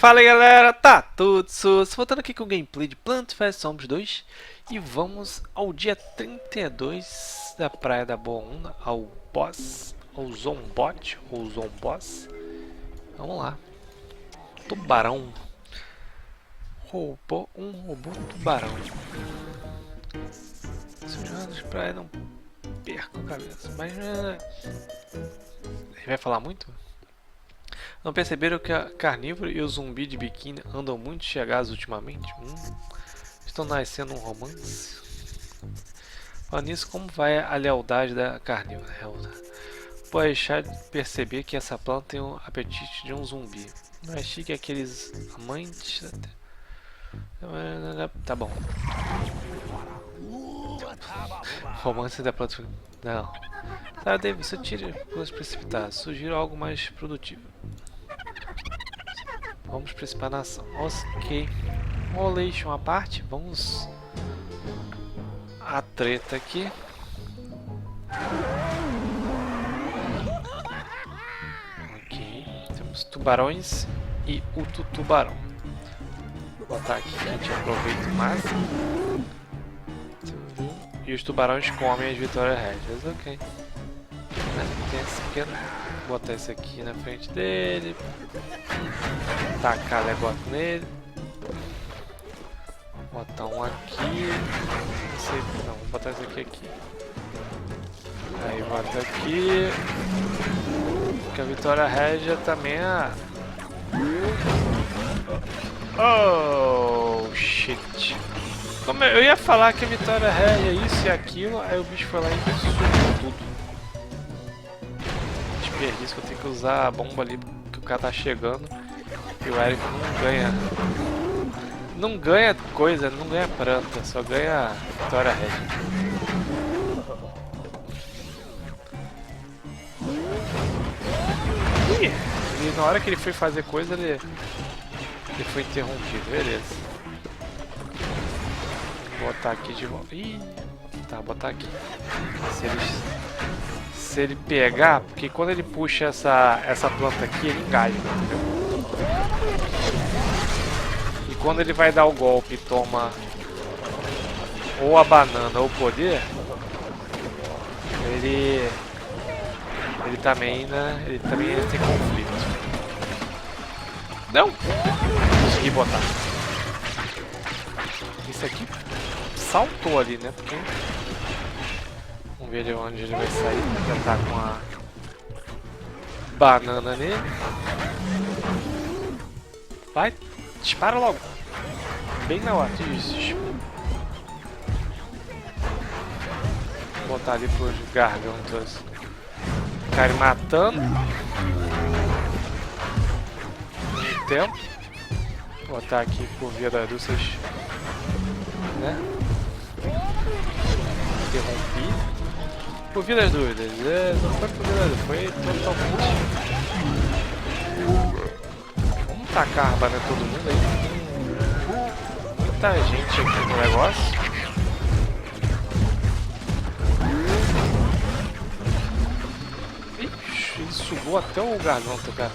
Fala aí galera, tá tudo sus, voltando aqui com o gameplay de Plants vs Zombies 2 e vamos ao dia 32 da Praia da Boa Onda, ao boss, ao Zombot, ou Zomboss. Vamos lá. Tubarão. Um robô tubarão. Se os ratos de praia não percam a cabeça, mas ele vai falar muito? Não perceberam que a carnívoro e o zumbi de biquíni andam muito chegados ultimamente? Estão nascendo um romance? Falando nisso, como vai a lealdade da carnívora? Pode deixar de perceber que essa planta tem o apetite de um zumbi. Não é chique aqueles amantes... Tá bom. Romance da planta... Não. Sarah Davis, você tira coisas precipitadas. Sugiro algo mais produtivo. Vamos principar na ação. Ok. Rolation à parte, vamos a treta aqui. Ok. Temos tubarões e o tubarão. Vou botar aqui que a gente aproveita o máximo. E os tubarões comem as vitórias régias. Ok. Tem esse pequeno. Vou botar esse aqui na frente dele. Tacar negócio nele. Botar um aqui. Não, vou botar esse aqui. Aí bota aqui. Que a vitória régia também é. Oh shit. Como eu ia falar que a vitória régia é isso e aquilo, aí o bicho foi lá e subiu tudo. Desperdício que eu tenho que usar a bomba ali que o cara tá chegando. E o Eric não ganha. Não ganha coisa, não ganha planta, só ganha vitória régia. E na hora que ele foi fazer coisa, ele foi interrompido, beleza. Vou botar aqui de volta. Ih, tá, botar aqui. Se ele pegar, porque quando ele puxa essa planta aqui, ele engaja, entendeu? E quando ele vai dar o golpe e toma ou a banana ou o poder, ele também, né? Ele também tem conflito. Não! Consegui botar. Isso aqui saltou ali, né? Porque... Vamos ver de onde ele vai sair. Já tá com a banana nele. Vai, dispara logo. Bem na hora. Isso. Vou botar ali pros gargantos ficarem matando. No tempo. Vou botar aqui por via das dúcias, né? Interrompi. Por via das dúvidas. Não foi por via das dúvidas, foi totalmente. Vamos tacar a banana todo mundo aí. Muita gente aqui no negócio. Ixi, ele sugou até o garganta, cara.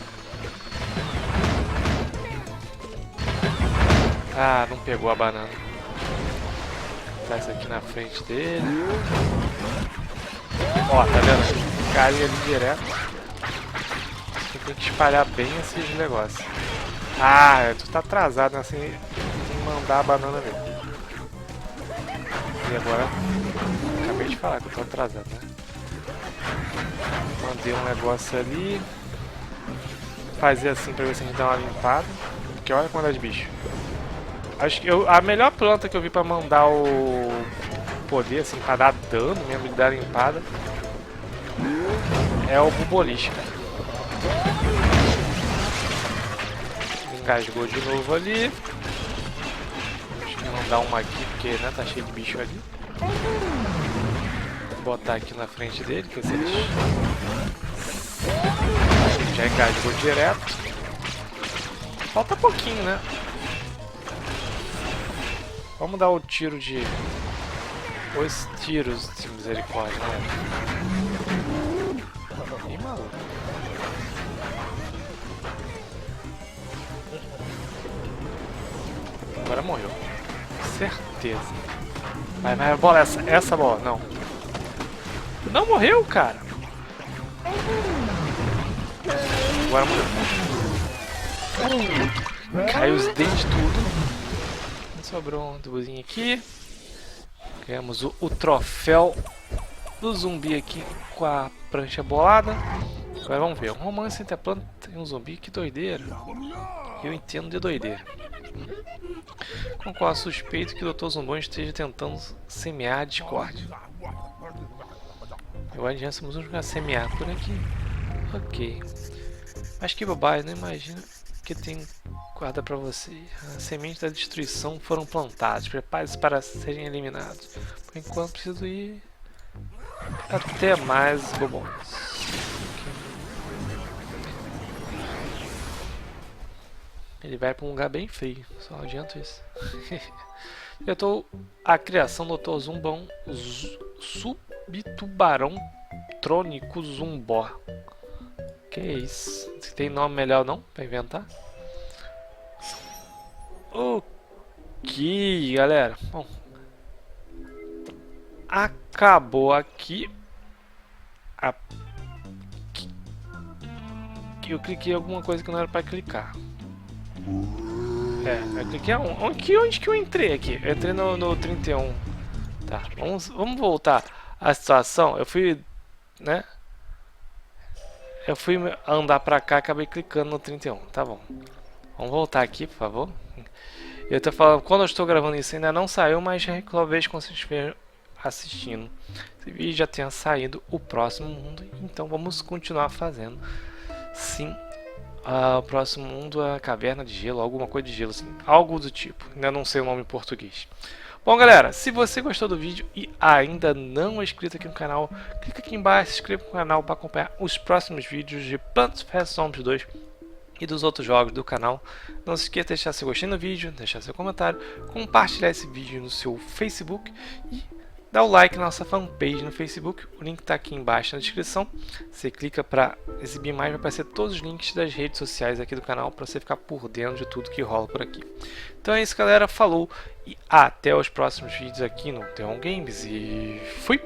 Ah, não pegou a banana. Vou botar isso aqui na frente dele. Ó, tá vendo? Cai ali direto. Você tem que espalhar bem esses negócios. Ah, tu tá atrasado assim em mandar a banana nele. E agora? Acabei de falar que eu tô atrasado, né? Mandei um negócio ali. Fazer assim pra ver se a gente dá uma limpada. Porque olha a quantidade de bicho. Acho que a melhor planta que eu vi pra mandar o poder, assim, pra dar dano mesmo, de dar limpada, é o buboliche, cara. Engasgou de novo ali. Acho que mandar uma aqui, porque né, tá cheio de bicho ali. Vou botar aqui na frente dele, que ele já engasgou direto. Falta pouquinho, né? Vamos dar o tiro de... Os tiros de misericórdia, né? Ih, maluco. Agora morreu. Certeza. Vai, bola, essa bola, não. Não morreu, cara. Agora morreu. Caiu os dentes tudo. Sobrou um tubozinho aqui. Ganhamos o troféu do zumbi aqui com a prancha bolada. Agora vamos ver. Um romance entre a planta e um zumbi. Que doideira. Eu entendo de doideira. Com qual suspeito que o Dr. Zumbão esteja tentando semear a discórdia. Eu acho que vamos jogar semear por aqui. Ok. Mas que bobagem, não imagina que tem guarda pra você. As sementes da destruição foram plantadas. Prepare-se para serem eliminados. Por enquanto preciso ir até mais bobões. Ele vai para um lugar bem feio, só adianto isso. Eu estou a criação do Dr. Zumbão Subtubarão Trônico Zumbó. Que isso? Tem nome melhor não para inventar? Ok, galera. Bom, acabou aqui. Eu cliquei em alguma coisa que não era para clicar. Eu cliquei onde que eu entrei aqui? Eu entrei no 31. Tá, vamos voltar à situação. Eu fui, né? Eu fui andar pra cá e acabei clicando no 31. Tá bom. Vamos voltar aqui, por favor. Eu tô falando, quando eu estou gravando isso ainda não saiu, mas talvez quando vocês estiverem assistindo esse vídeo já tenha saído o próximo mundo. Então vamos continuar fazendo. Sim. O próximo mundo é a caverna de gelo, alguma coisa de gelo assim, algo do tipo, ainda não sei o nome em português. Bom galera, se você gostou do vídeo e ainda não é inscrito aqui no canal, clica aqui embaixo, se inscreva no canal para acompanhar os próximos vídeos de Plants vs Zombies 2 e dos outros jogos do canal. Não se esqueça de deixar seu gostei no vídeo, deixar seu comentário, compartilhar esse vídeo no seu Facebook e dá o like na nossa fanpage no Facebook, o link está aqui embaixo na descrição. Você clica para exibir mais, vai aparecer todos os links das redes sociais aqui do canal para você ficar por dentro de tudo que rola por aqui. Então é isso galera, falou e até os próximos vídeos aqui no Theon Games e fui!